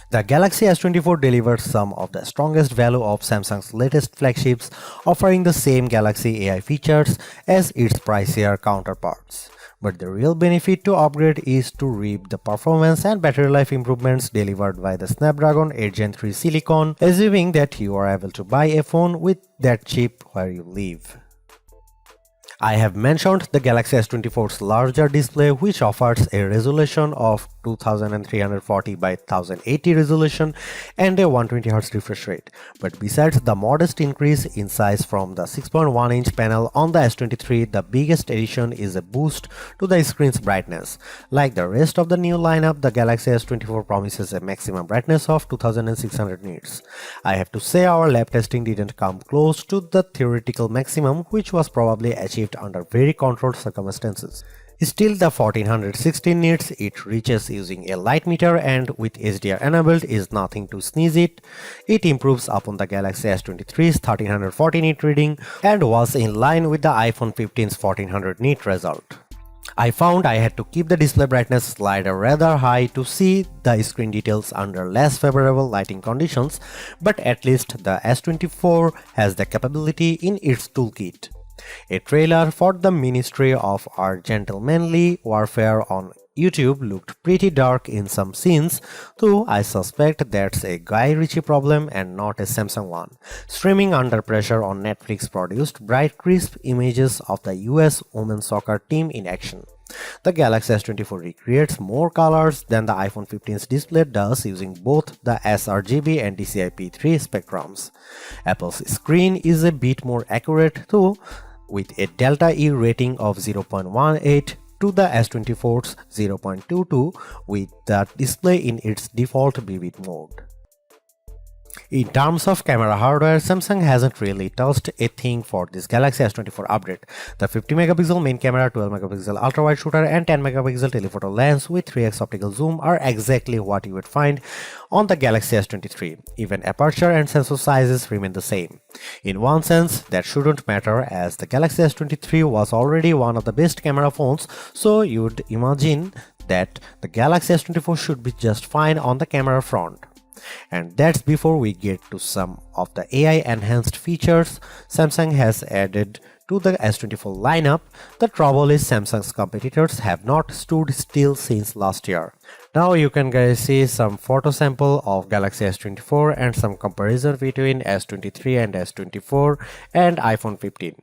The Galaxy S24 delivers some of the strongest value of Samsung's latest flagships, offering the same Galaxy AI features as its pricier counterparts. But the real benefit to upgrade is to reap the performance and battery life improvements delivered by the Snapdragon 8 Gen 3 Silicon, assuming that you are able to buy a phone with that chip where you live. I have mentioned the Galaxy S24's larger display, which offers a resolution of 2340 by 1080 resolution and a 120Hz refresh rate. But besides the modest increase in size from the 6.1-inch panel on the S23, the biggest addition is a boost to the screen's brightness. Like the rest of the new lineup, the Galaxy S24 promises a maximum brightness of 2600 nits. I have to say our lab testing didn't come close to the theoretical maximum, which was probably achieved under very controlled circumstances. Still, the 1416 nits it reaches using a light meter and with HDR enabled is nothing to sneeze at. It improves upon the Galaxy S23's 1340 nit reading and was in line with the iPhone 15's 1400 nit result. I found I had to keep the display brightness slider rather high to see the screen details under less favorable lighting conditions, but at least the S24 has the capability in its toolkit. A trailer for the Ministry of Our Gentlemanly Warfare on YouTube looked pretty dark in some scenes, though I suspect that's a Guy Ritchie problem and not a Samsung one. Streaming under pressure on Netflix produced bright crisp images of the US women's soccer team in action. The Galaxy S24 recreates more colors than the iPhone 15's display does using both the sRGB and DCI-P3 spectrums. Apple's screen is a bit more accurate though, with a delta E rating of 0.18 to the S24's 0.22 with the display in its default vivid mode. In terms of camera hardware, Samsung hasn't really touched a thing for this Galaxy S24 update. The 50MP main camera, 12MP ultra-wide shooter and 10MP telephoto lens with 3x optical zoom are exactly what you would find on the Galaxy S23. Even aperture and sensor sizes remain the same. In one sense, that shouldn't matter as the Galaxy S23 was already one of the best camera phones, so you'd imagine that the Galaxy S24 should be just fine on the camera front. And that's before we get to some of the AI enhanced features Samsung has added to the S24 lineup. The trouble is Samsung's competitors have not stood still since last year. Now you can guys see some photo sample of Galaxy S24 and some comparison between S23 and S24 and iPhone 15.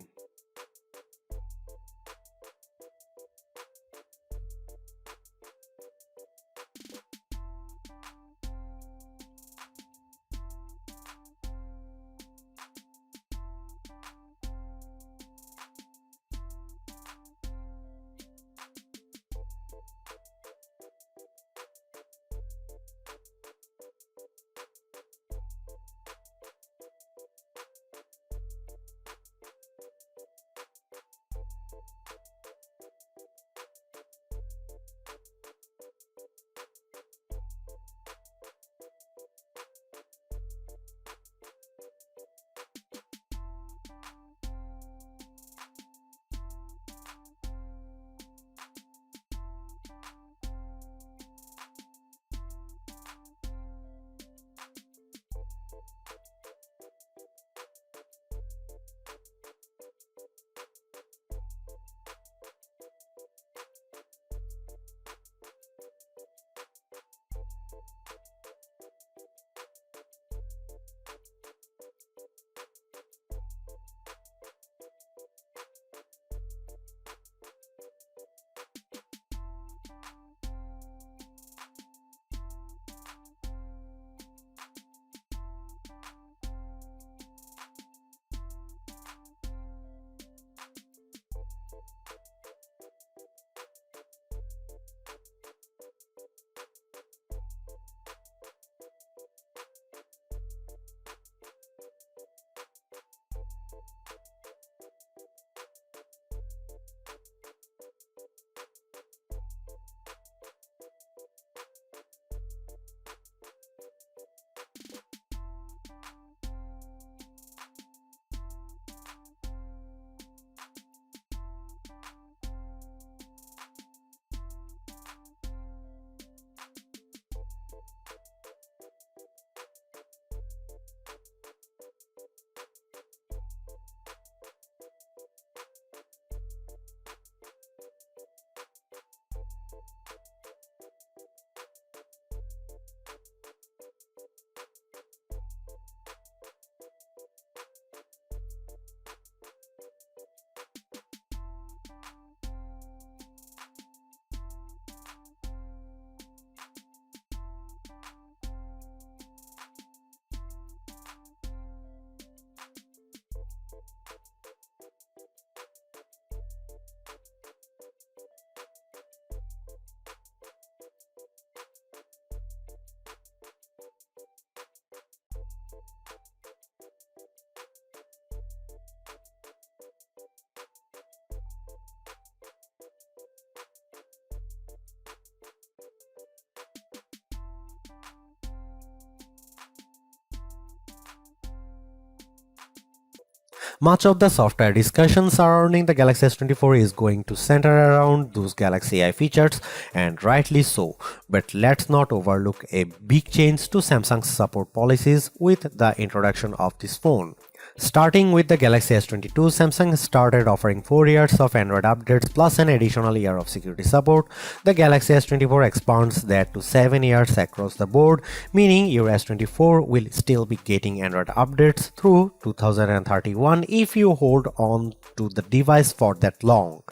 Much of the software discussion surrounding the Galaxy S24 is going to center around those Galaxy AI features, and rightly so. But let's not overlook a big change to Samsung's support policies with the introduction of this phone. Starting with the Galaxy S22, Samsung started offering 4 years of Android updates plus an additional year of security support. The Galaxy S24 expands that to 7 years across the board, meaning your S24 will still be getting Android updates through 2031 if you hold on to the device for that long.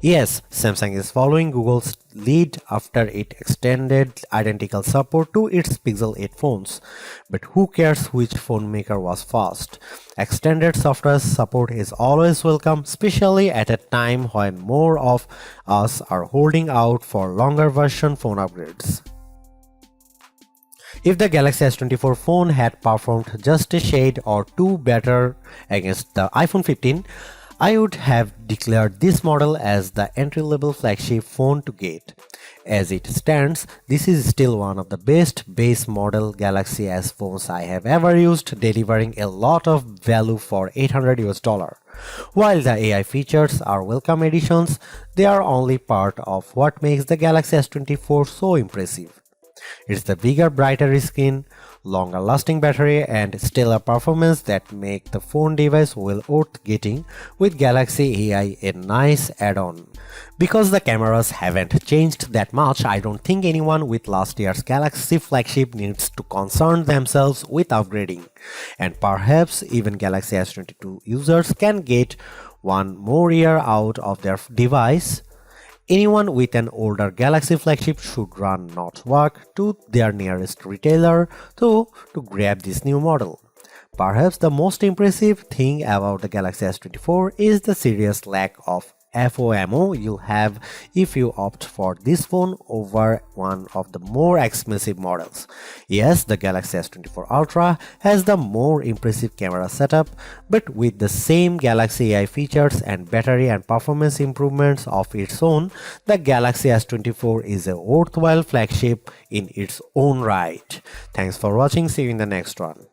Yes, Samsung is following Google's lead after it extended identical support to its Pixel 8 phones. But who cares which phone maker was fast? Extended software support is always welcome, especially at a time when more of us are holding out for longer version phone upgrades. If the Galaxy S24 phone had performed just a shade or two better against the iPhone 15, I would have declared this model as the entry-level flagship phone to get. As it stands, this is still one of the best base model Galaxy S phones I have ever used, delivering a lot of value for $800. While the AI features are welcome additions, they are only part of what makes the Galaxy S24 so impressive. It's the bigger, brighter screen, longer lasting battery and stellar performance that make the phone device well worth getting, with Galaxy AI a nice add-on. Because the cameras haven't changed that much, I don't think anyone with last year's Galaxy flagship needs to concern themselves with upgrading. And perhaps even Galaxy S22 users can get one more year out of their device. Anyone with an older Galaxy flagship should run not walk to their nearest retailer to grab this new model. Perhaps the most impressive thing about the Galaxy S24 is the serious lack of FOMO you'll have if you opt for this phone over one of the more expensive models. Yes, the Galaxy S24 Ultra has the more impressive camera setup, but with the same Galaxy AI features and battery and performance improvements of its own, the Galaxy S24 is a worthwhile flagship in its own right. Thanks for watching, see you in the next one.